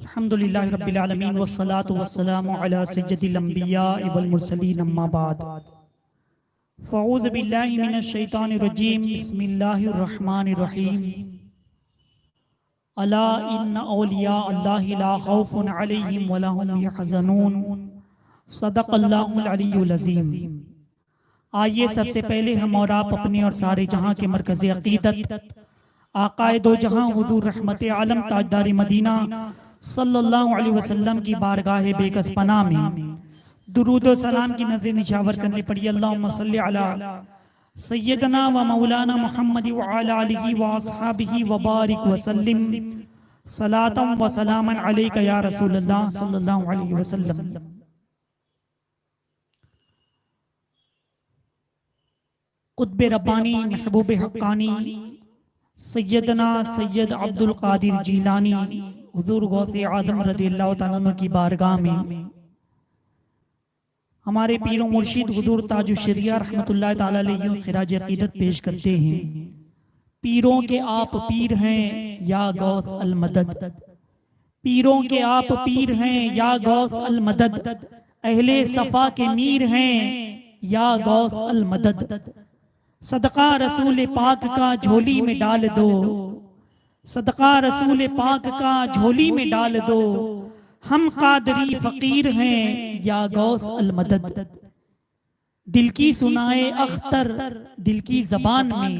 अल्हम्दुलिल्लाहि रब्बिल आलमीन वस्सलातु वस्सलामु अला सय्यदिल अंबिया वल मुरसलीन अम्मा बाद फ़अऊज़ु बिल्लाहि मिनश शैतानिर रजीम बिस्मिल्लाहिर रहमानिर रहीम अला इन्ना औलिया अल्लाहि ला खौफुन अलैहिम वला हुम यहज़नून सदक़ल्लाहुल अलीयुल अज़ीम। आइए सबसे पहले हम और आप अपने और सारे जहां के मरकज़े अक़ीदत आक़ाए दो जहां हुज़ूर रहमते आलम ताजदार मदीना सल्लल्लाहु अलैहि वसल्लम की बारगाह बेकस पनाह में दुरूद व सलाम की नज़र निशावर करने पड़ी। अल्लाहुम्मा सल्लि अला सय्यदना व मौलाना मुहम्मद व अला आलिहि व अस्हाबिहि व बारिक व सल्लिम सलातम व सलामन अलैका या रसूलल्लाह सल्लल्लाहु अलैहि वसल्लम। कुतुब रब्बानी महबूब हक्कानी सैयदना सैयद अब्दुल कादिर जीलानी हुजूर गौसे आज़म रज़ियल्लाहु तआला अन्हु की बारगाह में हमारे पीरों मुर्शिद हुजूर ताजुश शरिया रहमतुल्लाह तआला अलैहि खिराज अक़ीदत पेश करते हैं। पीरों के आप पीर हैं या गौस अल मदद, पीरों के आप पीर हैं या गौस अल मदद, अहले सफ़ा के मीर हैं या गौस अल मदद। सदका रसूल पाक का झोली में डाल दो, सदका रसूल पाक का झोली में डाल दो, हम कादरी फकीर हैं या गौस अल मदद। दिल की सुनाए अख्तर दिल की जबान में,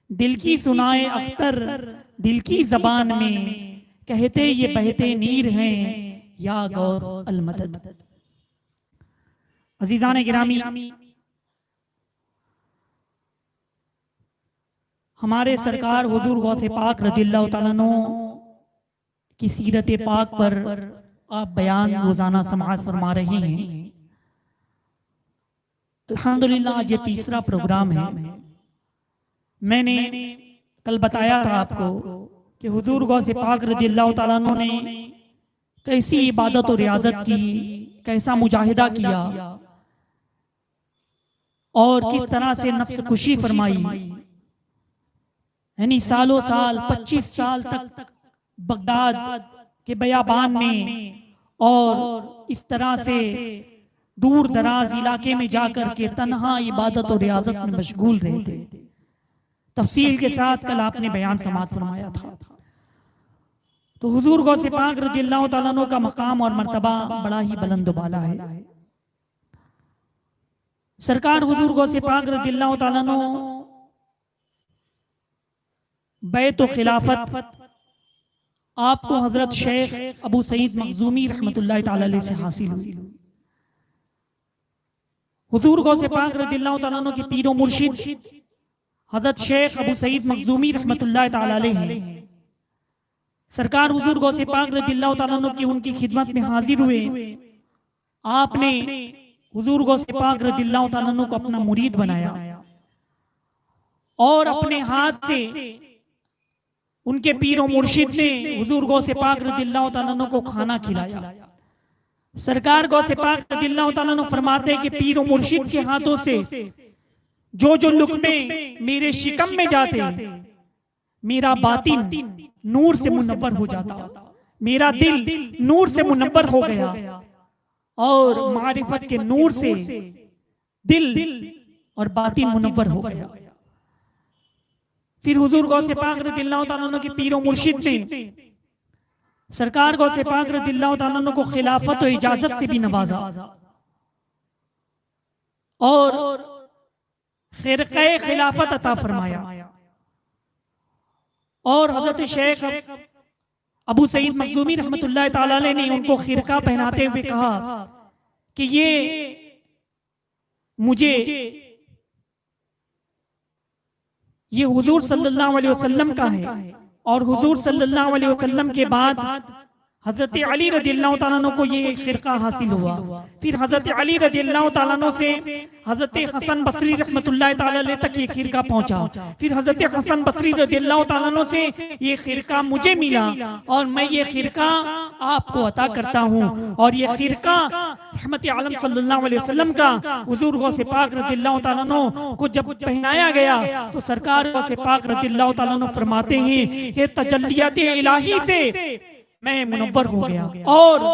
दिल की सुनाए अख्तर दिल की जबान में, कहते ये बहते नीर हैं या गौस अल मदद। अजीजान गिरामी, हमारे सरकार हुजूर गौसे पाक रज़ियल्लाहु तआला अन्हु की सीरत पाक पर आप बयान रोजाना समाअत फरमा रहे हैं। अल्हम्दुलिल्लाह आज ये तीसरा प्रोग्राम है। मैंने कल बताया था आपको कि हुजूर गौसे पाक रज़ियल्लाहु तआला अन्हु ने कैसी इबादत और रियाजत की, कैसा मुजाहिदा किया और किस तरह से नफ्स खुशी फरमाई। यानी सालों साल 25 साल तक बगदाद के बयाबान में और इस तरह से दूर दराज इलाके में जाकर के तन्हा इबादत और रियाजत में मशगूल रहे थे। तफसील के साथ कल आपने बयान समाअत फरमाया था। तो हुजूर गौसे पाक रज़ियल्लाहु तआला अन्हु का मकाम और मर्तबा बड़ा ही बुलंद बाला है। सरकार हुजूर गौसे पाक रज़ियल्लाहु तआला अन्हु बैत खिलाफत आपको हजरत शेख अबू सईद मखजूमी रहमतुल्लाह तआला अलैहि से हासिल हुई। हुजूर गौसे पाक रज़ियल्लाहु तआला अन्हु के पीरो मुर्शिद हजरत शेख अबू सईद मखजूमी रहमतुल्लाह तआला अलैहि सरकार हुजूर गौसे पाक रज़ियल्लाहु तआला अन्हु की उनकी खिदमत में हाजिर हुए। आपने हुजूर गौसे पाक रज़ियल्लाहु तआला अन्हु को अपना मुरीद बनाया और अपने हाथ से उनके पीरों मुर्शिद ने हुजूर गौसे पाक रज़ियल्लाहु तआला अन्हु को खाना खिलाया। सरकार गौसे पाक रज़ियल्लाहु तआला अन्हु फरमाते कि पीरों मुर्शिद के हाथों से जो जो लुक़मे मेरे शिकम में जाते, मेरा बातिन नूर से मुनव्वर हो जाता, मेरा दिल नूर से मुनव्वर हो गया और मारिफत के नूर से दिल और बातिन मुनव्वर हो गया। फिर हुजूर गौसे पाक रज़ियल्लाहु तआला अन्हु के पीरों मुर्शिद ने सरकार गौसे पाक रज़ियल्लाहु तआला अन्हु को खिलाफत और इजाजत से भी नवाजा और खिरक़े खिलाफत अता फरमाया। और हजरत शेख अबू सईद मखजूमी रहमतुल्लाह तआला अलैहि ने उनको खिरका पहनाते हुए कहा कि ये मुझे ये हुजूर सल्लल्लाहु अलैहि वसल्लम का है और हुजूर सल्लल्लाहु अलैहि वसल्लम के बाद हजरत अली रज़ियल्लाहु तआला अन्हु को ये खिरका हासिल हुआ। फिर हजरत अली रज़ियल्लाहु तआला अन्हु से हजरत हसन बसरी रहमतुल्लाह तआला अलैहि तक ये खिरका पहुंचा। फिर हजरत हसन बसरी रज़ियल्लाहु तआला अन्हु से ये खिरका मुझे मिला और मैं ये खिरका आपको अता करता हूँ। और ये खिरका रहमत आलम सल्लल्लाहु अलैहि वसल्लम का हुजूर गौसे पाक रज़ियल्लाहु तआला अन्हु को जब पहनाया गया तो सरकार गौसे पाक रज़ियल्लाहु तआला अन्हु फरमाते हैं कि तजल्लियात इलाही से मैं मुनव्वर हो गया और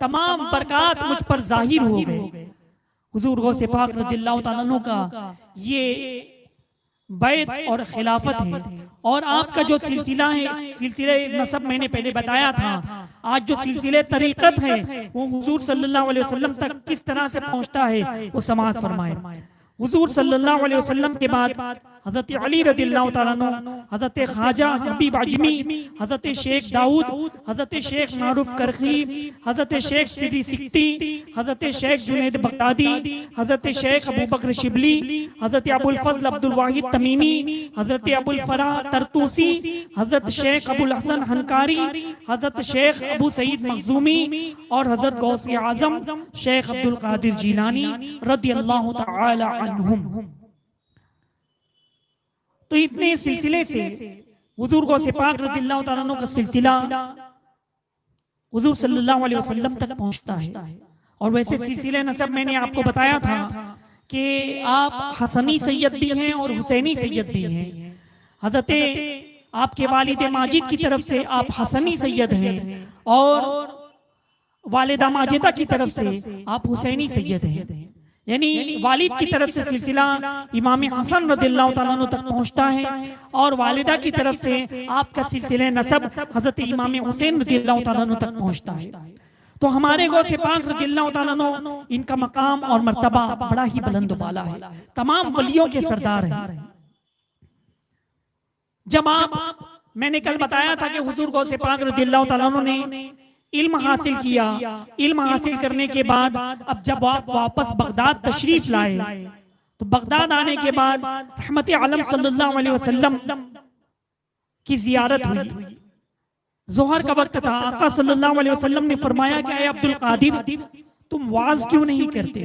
तमाम बरकत मुझ पर जाहिर हो गए। हुजूर गौसे पाक रज़ियल्लाहु ताला अन्हु का ये बैत और खिलाफत है। और आपका जो सिलसिला है, सिलसिले नसब मैंने पहले बताया था, आज जो सिलसिले तरीक़त है वो हुजूर सल्लल्लाहु अलैहि वसल्लम तक किस तरह से पहुंचता है वो समाज फरमाए। हुजूर सल्लल्लाहु अलैहि वसल्लम के बाद हज़रत अली रज़ियल्लाहु ताला अन्हु, हज़रत ख्वाजा हबीब अजमी, हज़रत शेख दाऊद, हज़रत शेख मारूफ करखी, हज़रत शेख सिद्दी सिक्ती, हज़रत शेख जुनैद बगदादी, हज़रत शेख अबू बकर शिबली, हज़रत अबुल फज़ल अब्दुल वाहिद तमीमी, हज़रत अबुल फराह तरतूसी, हज़रत शेख अबुल हसन हनकारी, हज़रत शेख अबू सईद मखजूमी और हज़रत गौसे आज़म शेख अब्दुल कादिर जीलानी रज़ियल्लाहु तआला अन्हुम। तो इतने सिलसिले से हुजूर गौसे पाक रज़ियल्लाहु ताला अन्हु का सिलसिला हुजूर सल्लल्लाहु अलैहि वसल्लम तक पहुंचता है। और वैसे सिलसिले नसब मैंने आपको बताया था कि आप हसनी सैयद भी हैं और हुसैनी सैयद भी हैं। हज़रत आपके वालिद माजिद की तरफ से आप हसनी सैयद हैं और वालिदा माजिदा की तरफ से आप हुसैनी सैयद हैं। यानी वालिद की तरफ से सिलसिला इमाम हसन रज़ियल्लाहु ताला अन्हु तक पहुंचता है और वालिदा की तरफ से आपका सिलसिला नसब हज़रत इमाम हुसैन रज़ियल्लाहु ताला अन्हु तक पहुंचता है। तो हमारे गौसे पाक रज़ियल्लाहु ताला अन्हु इनका मकाम और मर्तबा बड़ा ही बुलंद वाला है, तमाम वलियों के सरदार हैं। जब मैंने कल बताया था कि हुजूर गौसे पाक रज़ियल्लाहु ताला अन्हु ने इल्म हासिल किया, इल्म हासिल करने के बाद अब जब आप वापस बगदाद तशरीफ लाए तो बगदाद आने के बाद रहमत आलम सल्लल्लाहु अलैहि वसल्लम की जियारत हुई। जोहर का वक्त था। आका सल्लल्लाहु अलैहि वसल्लम ने फरमाया कि अब्दुल कादिर तुम वाज क्यों नहीं करते,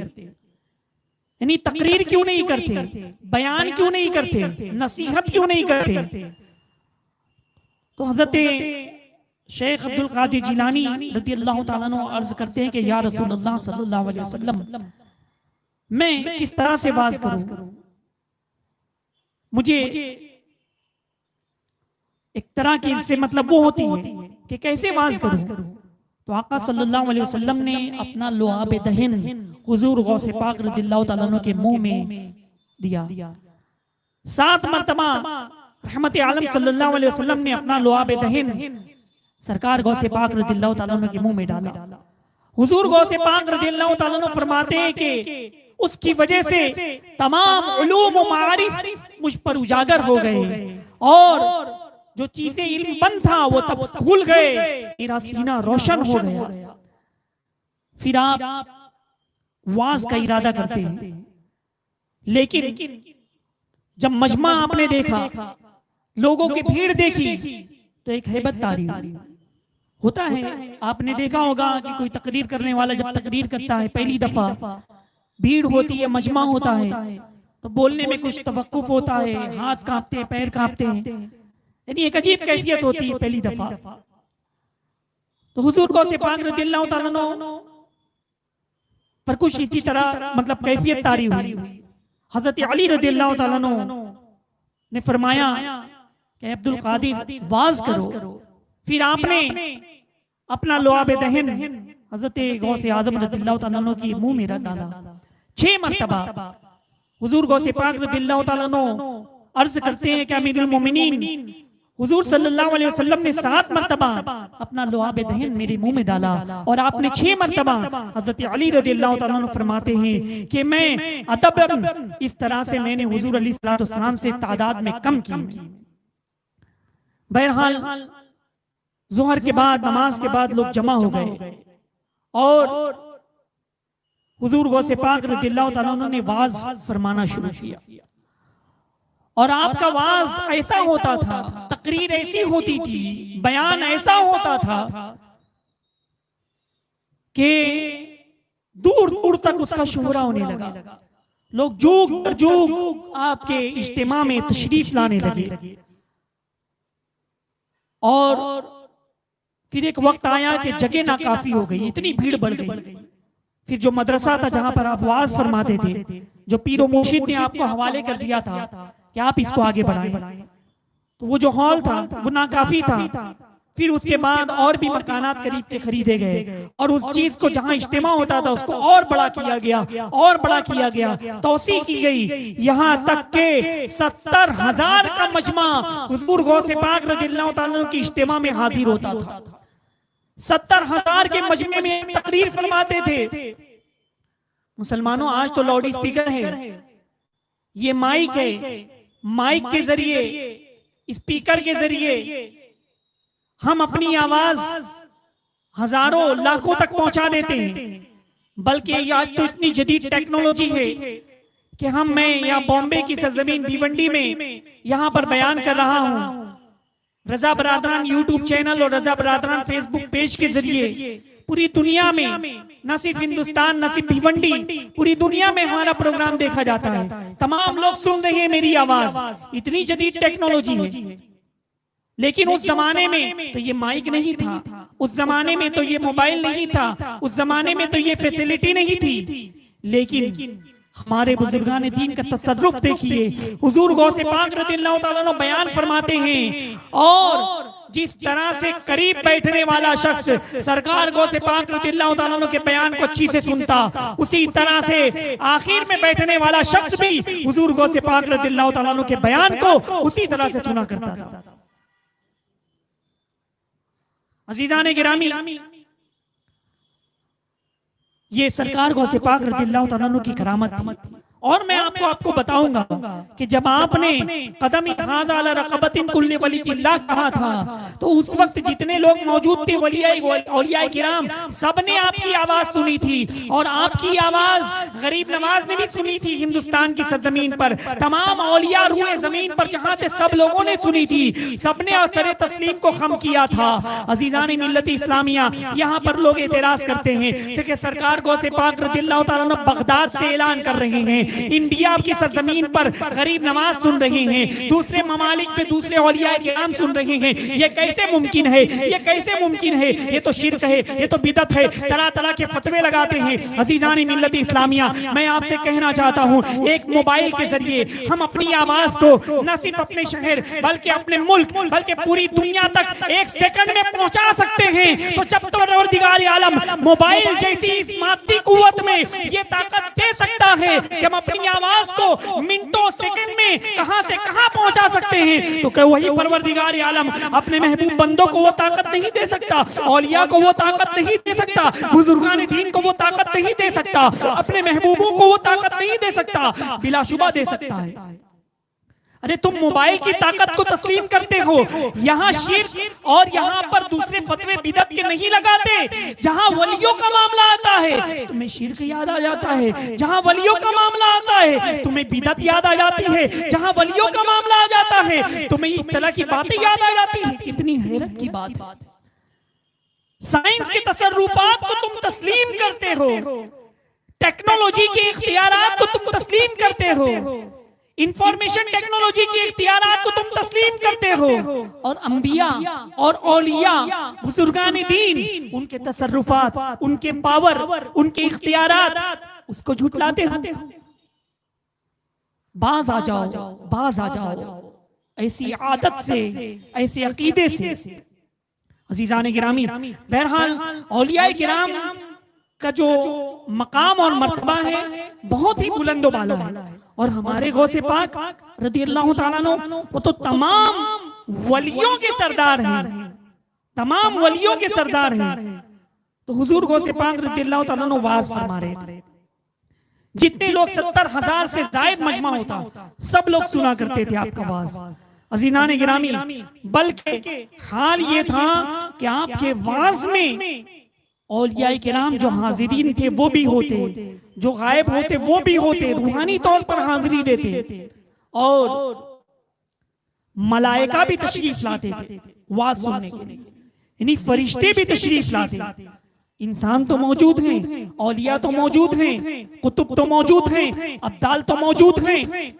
यानी तकरीर क्यों नहीं करते, बयान क्यों नहीं करते, नसीहत क्यों नहीं करते। तो हजरत शेख अब्दुल कादिर जिलानी रज़ियल्लाहु ताला अन्हु अर्ज करते हैं कि या रसूलल्लाह सल्लल्लाहु अलैहि वसल्लम मैं किस तरह से वाज करूं, मुझे एक तरह की इनसे मतलब वो होती है कि कैसे वाज करूं। तो आका सल्लल्लाहु अलैहि वसल्लम ने अपना लुआब दहन हुजूर गौसे पाक रज़ियल्लाहु ताला अन्हु के मुंह में दिया। 7 मरतबा रहमत आलम सल्लल्लाहु अलैहि वसल्लम ने अपना लुआब दहन सरकार गौसे पाक रज़ियल्लाहु ताला अन्हु के मुंह में डाला। हुजूर गौसे पाक रज़ियल्लाहु ताला अन्हु फरमाते हैं कि उसकी वजह से तमाम उलूम व मारिफ मुझ पर उजागर हो गए और जो चीजें इल्म बंद था वो तब खुल गए, मेरा सीना रोशन हो गया। फिर आप वाज का इरादा करते हैं, लेकिन जब मजमा आपने देखा, लोगों की भीड़ देखी तो एक हैबत तारी होता है। आपने देखा होगा कि कोई तकरीर करने वाला जब तकरीर करता है पहली दफा, भीड़ होती है, मजमा होता है, तो बोलने में कुछ तवक्कुफ होता है, हाथ कांपते हैं, पैर कांपते हैं, यानी एक अजीब कैफियत होती है पहली दफा। तो हुजूर गौसे पाक रज़ियल्लाहु ताला अन्हु पर कुछ इसी तरह मतलब कैफियत तारी हुई। हजरत अली रज़ियल्लाहु ताला अन्हु ने फरमाया कि अब्दुल कादिर वाज करो। फिर आपने अपना लुआब दहन हजरत गौसे आज़म रज़ियल्लाहु ताला अन्हु की मुंह में डाला। 6 मरतबा हुजूर गौसे पाक रज़ियल्लाहु ताला अन्हु अर्ज करते हैं कि अमीरुल मोमिनीन हुजूर सल्लल्लाहु अलैहि वसल्लम ने 7 मरतबा अपना लुआब दहन मेरे मुंह में डाला और आपने 6 मरतबा। हजरत अली रज़ियल्लाहु ताला अन्हु फरमाते हैं कि मैं अदबन इस तरह से मैंने हुजूर अलैहिस्सलातु वस्सलाम से तादाद में कम की। बहरहाल जोहर के बाद, नमाज के बाद लोग जमा हो गए और हुजूर गौसे पाक रज़ियल्लाहु ताला अन्हु ने वाज फरमाना शुरू किया। और आपका वाज ऐसा होता था, तकरीर ऐसी होती थी, बयान ऐसा होता था कि दूर दूर तक उसका शोहरा होने लगा। लोग जुग जुग आपके इज्तिमा में तशरीफ लाने लगे। और फिर एक वक्त आया कि जगह नाकाफी हो गई, इतनी भीड़ बढ़ गई। फिर जो मदरसा था जहां पर आप वाज फरमाते थे, जो पीरो मुर्शिद ने आपको हवाले कर दिया था कि आप इसको आगे बढ़ाएं, तो वो जो हॉल था वो नाकाफी था। फिर उसके बाद और भी मकानात करीब के खरीदे गए और उस चीज को जहां इज्तिमा होता था उसको और बड़ा किया गया और बड़ा किया गया, तौसी की गई, यहाँ तक के 70,000 का मजमा हुजूर गौसे पाक रज़ियल्लाहु ताला अन्हु की इज्तिमा में हाजिर होता था। 70,000 के मजमे में तकरीर फरमाते थे। मुसलमानों, आज तो लाउड स्पीकर है, ये माइक है, माइक के जरिए, स्पीकर के जरिए हम अपनी आवाज हजारों लाखों तक पहुंचा देते हैं। बल्कि आज तो इतनी जदीद टेक्नोलॉजी है कि मैं यहाँ बॉम्बे की सरजमीन भिवंडी में यहाँ पर बयान कर रहा हूँ। रजा बरादरान यूट्यूब चैनल और रजा बरादरान फेसबुक पेज के जरिए पूरी दुनिया में, न सिर्फ हिंदुस्तान, न सिर्फ भिवंडी, पूरी दुनिया में हमारा प्रोग्राम देखा जाता है। तमाम लोग सुन रहे हैं मेरी आवाज। इतनी जदीद टेक्नोलॉजी है। लेकिन उस जमाने में तो ये माइक नहीं था, उस जमाने में तो ये मोबाइल नहीं था, उस जमाने में तो ये फैसिलिटी नहीं थी। लेकिन हमारे बुजुर्गान दीन का तसर्रुफ देखिए। हुजूर गौसे पाक रज़ियल्लाहु ताला अन्हु बयान फरमाते हैं और जिस तरह से करीब बैठने वाला शख्स सरकार गौसे पाक रज़ियल्लाहु ताला अन्हु के बयान को अच्छी से सुनता, उसी तरह से आखिर में बैठने वाला शख्स भी हुजूर गौसे पाक रज़ियल्लाहु ताला अन्हु के बयान को उसी तरह से सुना करता था। अजीजान गिरामी, ये सरकार गौसे पाक रज़ियल्लाहु ताला अन्हु की करामत थी। और मैं आपको बताऊंगा कि जब आपने कदम हाज़ा रक़बतिन कुल्ली वली किल्ला कहा था तो उस वक्त जितने लोग मौजूद थे औलियाए किराम सबने आपकी आवाज सुनी थी और आपकी आवाज गरीब नवाज ने भी सुनी थी। हिंदुस्तान की सरजमीन पर तमाम औलिया रूए जमीन पर जहां थे सब लोगों ने सुनी थी, सबने असर तस्लीम को खम किया था। अजीजान मिल्लत इस्लामिया, यहाँ पर लोग एतराज करते हैं कि सरकार गौसे पाक रज़ियल्लाहु ताला अन्हु बगदाद से ऐलान कर रहे हैं, इंडिया की सरजमीन पर गरीब नवाज सुन रहे हैं, दूसरे ममालिक पे दूसरे औलियाए किराम सुन रहे हैं। ये कैसे मुमकिन है? ये कैसे मुमकिन है? ये तो शिर्क है, ये तो बिदअत है। तरह तरह के फतवे लगाते हैं। अजीजान मिल्लत इस्लामिया, मैं आपसे कहना चाहता हूँ, एक मोबाइल के जरिए हम अपनी आवाज को न सिर्फ अपने शहर बल्कि अपने मुल्क बल्कि पूरी दुनिया तक एक सेकंड में पहुंचा सकते हैं। तो जब तो परवरदिगार आलम मोबाइल जैसी इस मादी कुव्वत में ये ताकत दे सकता है कि हम अपनी आवाज को मिनटों सेकंड में कहां से कहां पहुंचा सकते हैं, तो क्या वही परवरदिगार आलम अपने महबूब बंदों को वो ताकत नहीं दे सकता? औलिया को वो ताकत नहीं दे सकता? बुजुर्गान दीन को वो ताकत नहीं दे सकता? अपने महबूबों को वो ताकत नहीं दे सकता? बिलाशुबा दे सकता है। अरे तुम मोबाइल की ताकत को तस्लीम करते हो, यहाँ शिर्क और यहाँ पर दूसरे फतवे बिदअत के नहीं लगाते। जहाँ वलियों का मामला आता है तुम्हें शिर्क याद आ जाता है, जहाँ वलियों का मामला आता है तुम्हें बिदअत याद आ जाती है, जहाँ वलियों का मामला आ जाता है तुम्हें इस तरह की बातें याद आ जाती है। कितनी हैरत की बात। साइंस के तसर्रुफात को तुम तस्लीम करते हो, टेक्नोलॉजी के इख्तियारात को तुम तस्लीम करते हो, इंफॉर्मेशन टेक्नोलॉजी के इख्तियारात को तुम तस्लीम करते हो, और अंबिया और औलिया बुजुर्गान दीन उनके तसर्रुफात, उनके पावर, उनके इख्तियारात उसको झुटलाते हो। बाज आ जाओ, बाज आ जाओ ऐसी आदत से, ऐसे अकीदे से। अजीजान गिरामी, बहरहाल औलिया किराम का जो मकाम और मर्तबा है बहुत ही बुलंद बाला है। और हमारे गौसे पाक रज़ियल्लाहु ताला अन्हु वो तो तमाम वलियों के सरदार हैं, तमाम वलियों के सरदार हैं। तो हुजूर गौसे पाक रज़ियल्लाहु ताला अन्हु वाज फरमा रहे थे, जितने लोग 70,000 से जायद मजमा होता सब लोग सुना करते थे आपका वाज। अज़ीज़ान गिरामी, बल्कि हाल ये था कि आपके वाज में औलियाए किराम जो हाजिरीन थे वो भी होते, जो गायब होते वो भी होते, रूहानी तौर पर हाजिरी देते, और मलाइका भी तशरीफ लाते थे वाज सुनने के लिए, यानी फरिश्ते भी तशरीफ लाते। इंसान तो मौजूद हैं, औलिया तो मौजूद हैं, कुतुब तो मौजूद हैं, अब्दाल तो मौजूद हैं,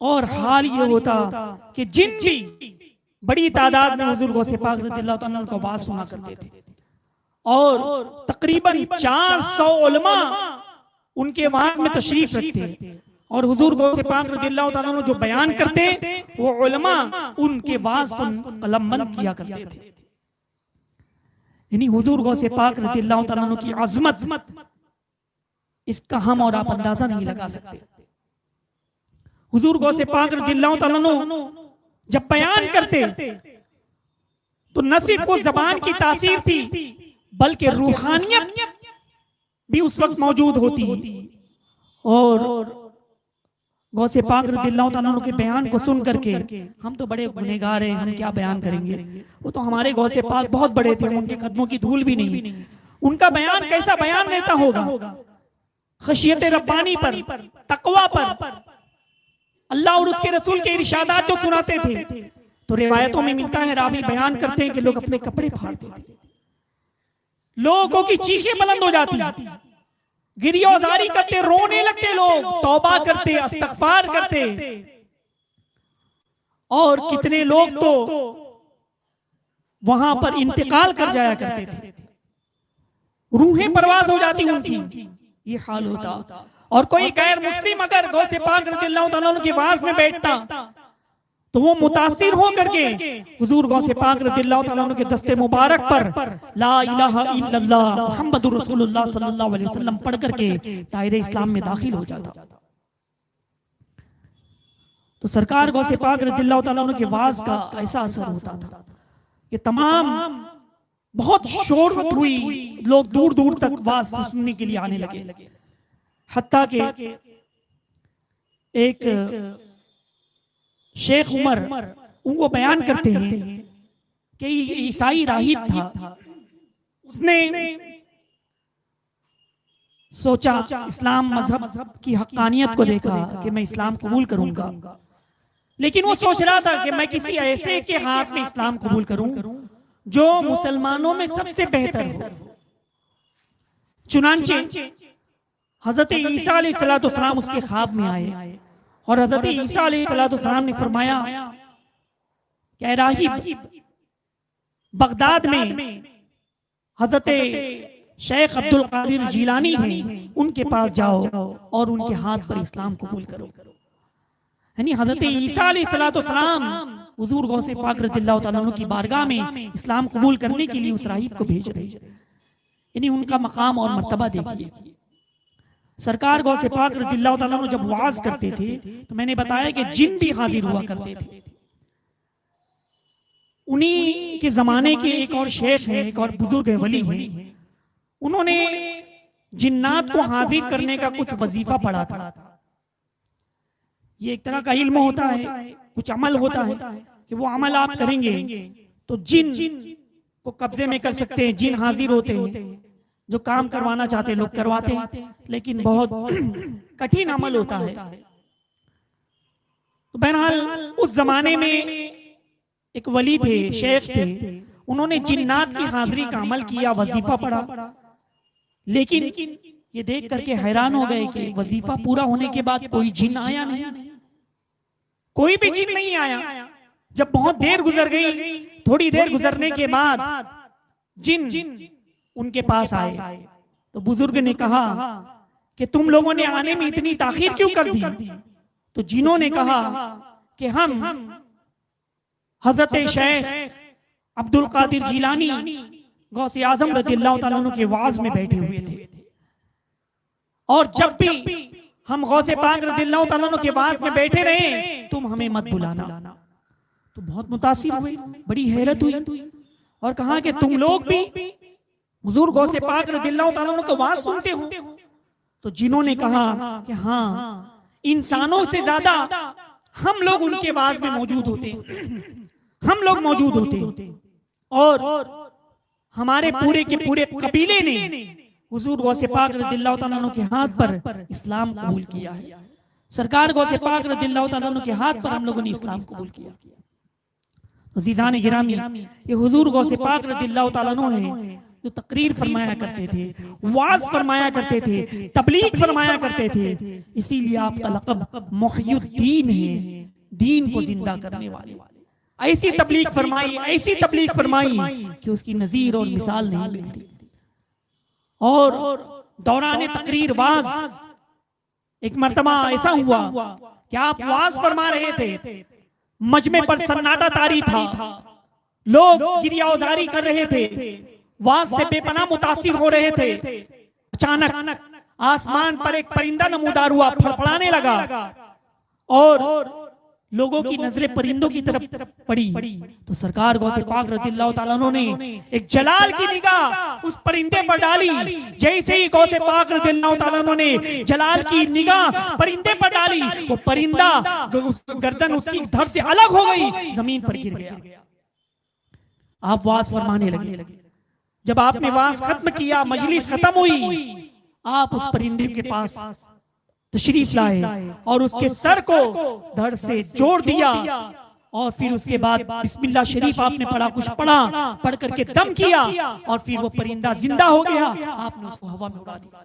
और हाल ये होता कि जिन भी बड़ी तादाद में हुजूर गौसे पाक रज़ियल्लाहु ताला अन्हु का वाज सुना करते थे, और तकरीबन 400 उलमा उनके वाज में तशरीफ रखते, और हुजूर गौसे पाक रज़ियल्लाहु ताला अन्हु जो बयान करते वो उलमा उनके वाज को कलमबंद किया करते थे। यानी हुजूर गौसे पाक रज़ियल्लाहु ताला अन्हु की अजमत, इसका हम और आप अंदाजा नहीं लगा सकते। हुजूर गौसे पाक रज़ियल्लाहु ताला अन्हु जब बयान करते तो न सिर्फ वो जबान की तासीर थी बल्कि रूहानियत भी उस वक्त मौजूद होती। और गौसे पाक रज़ियल्लाहु ताला अन्हु के बयान को सुन करके हम तो बड़े गुनहगार हैं, हम क्या बयान करेंगे, वो तो हमारे गौसे पाक बहुत बड़े थे, उनके कदमों की धूल भी नहीं। उनका बयान कैसा बयान रहता होगा, खशियत रब्बानी पर, तकवा पर, अल्लाह और उसके रसूल के इरशादात जो सुनाते थे। तो रिवायतों में मिलता है, रावी बयान करते हैं कि लोग अपने कपड़े फाड़ते थे, लोगों की चीखें बुलंद हो जाती, गिरियोजारी करते, रोने लगते, लोग तौबा करते, इस्तगफार करते। और कितने लोग तो वहां पर इंतकाल कर जाया करते थे, रूहें परवाज हो जाती उनकी, ये हाल होता। और कोई गैर मुस्लिम अगर गौसे पाक रज़ियल्लाहु ताला अन्हु की आवाज में बैठता तो वो मुतासिर हो करके हुजूर गौसे पाक रज़ियल्लाहु ताला अन्हु के दस्ते मुबारक पर ला इलाहा इल्लल्लाह मुहम्मदुर रसूलुल्लाह सल्लल्लाहु अलैहि वसल्लम पढ़ करके दायरे इस्लाम में दाखिल हो जाता। तो सरकार गौसे पाक रज़ियल्लाहु ताला अन्हु की आवाज का ऐसा असर होता था कि तमाम बहुत शोहरत हुई, लोग दूर दूर तक आवाज सुनने के लिए आने लगे। हत्ता के एक शेख उमर उनको बयान करते हैं कि ईसाई राहिब था, उसने सोचा इस्लाम मजहब की हक्कानियत को देखा कि मैं इस्लाम कबूल करूंगा, लेकिन वो सोच रहा था कि मैं किसी ऐसे के हाथ में इस्लाम कबूल करूं जो मुसलमानों में सबसे बेहतर हो। चुनांचे हजरत ईसा अलैहिस्सलाम उसके ख्वाब में आए और हजरत ईसा अलैहिस्सलाम ने फरमाया कि राहिब, बगदाद में हजरत शेख अब्दुल कादिर जिलानी हैं, उनके पास जाओ और उनके हाथ पर इस्लाम कबूल करो। यानी हजरत ईसा अलैहिस्सलाम हुजूर गौसे पाक रज़ियल्लाहु ताला अन्हु की बारगाह में इस्लाम कबूल करने के लिए उस राहिब को भेज रहे। यानी उनका मकाम और मर्तबा देखिए। सरकार गौसे पाक रज़ियल्लाहु ताला अन्हु जब वाज करते थे तो मैंने बताया कि जिन भी हाजिर हुआ करते थे। उन्हीं के जमाने के एक और शेख हैं, एक और बुजुर्ग वली हैं, उन्होंने जिन्नात को हाजिर करने का कुछ वजीफा पढ़ा था। ये एक तरह का इल्म होता है, कुछ अमल होता है कि वो अमल आप करेंगे तो जिन को कब्जे में कर सकते हैं। जिन हाजिर होते हैं, जो काम करवाना चाहते हैं लोग करवाते हैं, लेकिन बहुत कठिन अमल होता है। तो बहरहाल उस जमाने में एक वली थे, शेख थे, उन्होंने जिन्नात की हाजिरी का अमल किया, वजीफा पढ़ा, लेकिन ये देख करके हैरान हो गए कि वजीफा पूरा होने के बाद कोई जिन आया नहीं, कोई भी जिन नहीं आया। जब बहुत देर गुजर गई, थोड़ी देर गुजरने के बाद जिन उनके पास आए तो बुजुर्ग ने कहा कि तुम लोगों ने आने में इतनी ताखीर क्यों कर दी? तो जिन्हों ने कहा कि हम हजरत शेख अब्दुल कादिर जिलानी गौसे आजम रज़ियल्लाहु ताला अन्हु के वाज में बैठे हुए थे, और जब भी हम गौसे पाक रज़ियल्लाहु ताला अन्हु के वाज में बैठे रहे तुम हमें मत बुलाना। तो बहुत मुतासिर हुए, बड़ी हैरत हुई और कहा कि तुम लोग भी हुजूर गौसे पाक रज़ियल्लाहु ताला अन्हु का वाज सुनते हो? तो जिन्होंने कहा कि हाँ, इंसानों से ज्यादा हम लोग उनके वाज में मौजूद होते, हम लोग मौजूद होते, और हमारे पूरे के पूरे कबीले ने हुजूर गौसे पाक रज़ियल्लाहु ताला अन्हु के हाथ पर इस्लाम कबूल किया है। सरकार गौसे पाक रज़ियल्लाहु ताला अन्हु के हाथ पर हम लोगों ने इस्लाम कबूल किया। अज़ीज़ान गिरामी, ये हुजूर गौसे पाक रज़ियल्लाहु ताला अन्हु हैं जो तकरीर फरमाया करते थे, वाज फरमाया करते थे, तबलीग फरमाया करते थे। इसीलिए आपका लक़ब मुहय्युद्दीन है, दीन को जिंदा करने वाले। ऐसी तबलीग फरमाई, ऐसी तबलीग फरमाई कि उसकी नजीर और मिसाल नहीं मिलती। और दौरान तकरीर वाज एक मर्तबा ऐसा हुआ कि आप वाज फरमा रहे थे, मजमे पर सन्नाटा तारी था, लोग गिरियावजारी कर रहे थे, वाज से बेपनाह मुतासिर हो रहे थे। अचानक आसमान पर एक परिंदा नमूदार हुआ, फड़फड़ाने लगा और लोगों की नजरें परिंदों की तरफ पड़ी। तो सरकार गौसे पाक रज़ियल्लाहु ताला अन्हु ने एक जलाल की निगाह उस परिंदे पर डाली। जैसे ही गौसे पाक रज़ियल्लाहु ताला अन्हु ने जलाल की निगाह परिंदे पर डाली, वो परिंदा गर्दन उसकी धड़ से अलग हो गई, जमीन पर गिर गया। आप वाज फरमाने लगे। जब आपने वाज खत्म किया, मजलिस खत्म हुई, आप उस परिंदे के पास तशरीफ लाए और उसके सर को धड़ से जोड़ दिया और फिर उसके बाद बिस्मिल्लाह शरीफ आपने पढ़ा, कुछ पढ़ करके दम किया और फिर वो परिंदा जिंदा हो गया। आपने उसको हवा में उड़ा दिया।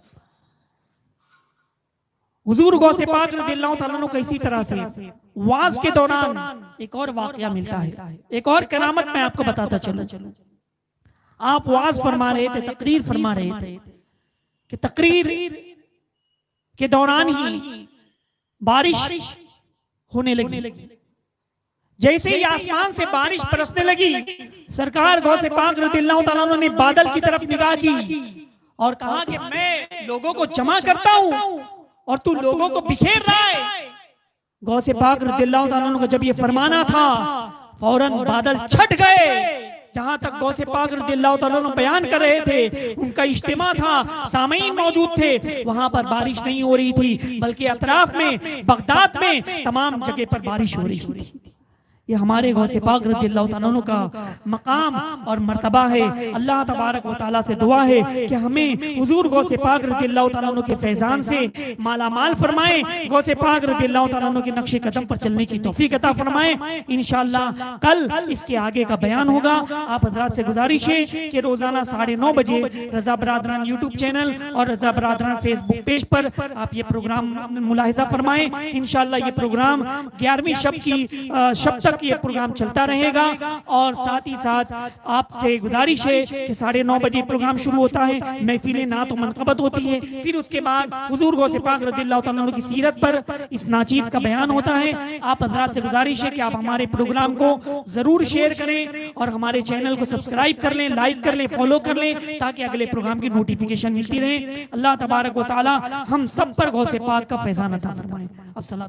हुजूर गौसे पाक रज़ियल्लाहु ताला अन्हु को इसी तरह से वाज के दौरान एक और वाकया मिलता है, एक और करामत मैं आपको बताता चलूं। आप वाज फरमा रहे थे, तकरीर फरमा रहे थे कि तकरीर के दौरान ही बारिश होने लगी। जैसे ही आसमान से बारिश बरसने लगी, सरकार गौसे पाक रज़ियल्लाहु ताला अन्हु ने बादल की तरफ निगाह की और कहा कि मैं लोगों को जमा करता हूं और तू लोगों को बिखेर रहा है। गौसे पाक रज़ियल्लाहु ताला अन्हु को जब ये फरमाना था, फौरन बादल छट गए। जहां तक गौसे पाक रज़ियल्लाहु ताला अन्हु बयान कर रहे थे, उनका इज्तिमा था, सामीन मौजूद थे, वहां पर बारिश नहीं हो रही थी, बल्कि अतराफ में, बगदाद में तमाम जगह पर बारिश हो रही थी। ये हमारे गौसे पाक रज़ियल्लाहु ताला अन्हु का मकाम और मर्तबा है। अल्लाह तबारक व तआला से दुआ है कि हमें हुजूर गौसे पाक रज़ियल्लाहु ताला अन्हु के फैजान से माला माल फरमाए, गौसे पाक रज़ियल्लाहु ताला अन्हु के नक्शे कदम पर चलने की तौफीक अता फरमाए। इंशाअल्लाह कल इसके आगे का बयान होगा। आप हज़रात से गुजारिश है कि रोजाना 9:30 बजे रजा बरादरान यूट्यूब चैनल और रजा बरादरान फेसबुक पेज पर आप ये प्रोग्राम मुलाहिजा फरमाएं। इंशाअल्लाह ये प्रोग्राम 11वीं शब तक ये प्रोग्राम चलता रहेगा। और साथ ही साथ आपसे गुजारिश है कि 9:30 बजे प्रोग्राम शुरू होता है, महफिल नात मनक़बत होती है, फिर उसके बाद हुजूर गौसे पाक रज़ियल्लाहु ताला अन्हु की सीरत पर इस नाचीज का बयान होता है। आप हज़रात से गुजारिश है कि आप हमारे प्रोग्राम को जरूर शेयर करें और हमारे चैनल को सब्सक्राइब कर लें, लाइक कर लें, फॉलो कर लें, ताकि अगले प्रोग्राम की नोटिफिकेशन मिलती रहे। अल्लाह तबारक व तआला हम सब पर गौसे पाक का फैज़ान अता फरमाए। अब सलात